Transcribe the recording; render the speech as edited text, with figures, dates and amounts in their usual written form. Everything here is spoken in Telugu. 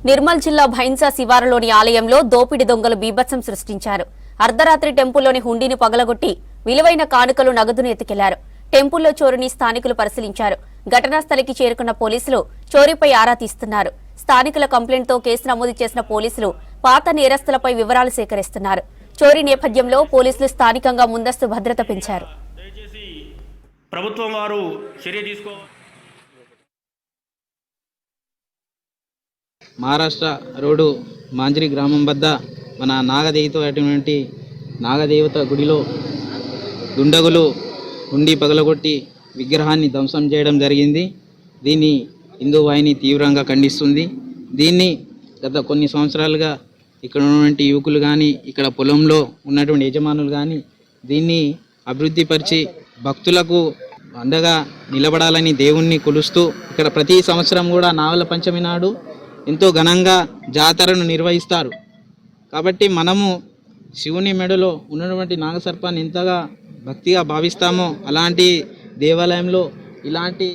నిర్మల్ జిల్లా భైన్సా శివారులోని ఆలయంలో దోపిడి దొంగలు బీభత్సం సృష్టించారు. అర్ధరాత్రి టెంపుల్లోని హుండీని పగలగొట్టి విలువైన కానుకలు నగదును ఎత్తుకెళ్లారు. టెంపుల్లో చోరుని స్థానికులు పరిశీలించారు. ఘటనా స్థలికి చేరుకున్న పోలీసులు చోరీపై ఆరా తీస్తున్నారు. స్థానికుల కంప్లైంట్తో కేసు నమోదు చేసిన పోలీసులు పాత నేరస్తులపై వివరాలు సేకరిస్తున్నారు. చోరీ నేపథ్యంలో పోలీసులు స్థానికంగా ముందస్తు భద్రత పెంచారు. ప్రభుత్వం వారు చర్య తీసుకో. మహారాష్ట్ర రోడ్డు మాంజ్రి గ్రామం వద్ద మన నాగదేవత గుడిలో దుండగులు హుండీ పగలగొట్టి విగ్రహాన్ని ధ్వంసం చేయడం జరిగింది. దీన్ని హిందూ వాహిని తీవ్రంగా ఖండిస్తుంది. దీన్ని గత కొన్ని సంవత్సరాలుగా ఇక్కడ ఉన్నటువంటి యువకులు కానీ ఇక్కడ పొలంలో ఉన్నటువంటి యజమానులు కానీ దీన్ని అభివృద్ధిపరిచి భక్తులకు అండగా నిలబడాలని దేవుణ్ణి కొలుస్తూ ఇక్కడ ప్రతి సంవత్సరం కూడా నావల పంచమి నాడు ఎంతో ఘనంగా జాతరను నిర్వహిస్తారు. కాబట్టి మనము శివుని మెడలో ఉన్నటువంటి నాగసర్పాన్ని ఎంతగా భక్తిగా భావిస్తామో అలాంటి దేవాలయంలో ఇలాంటి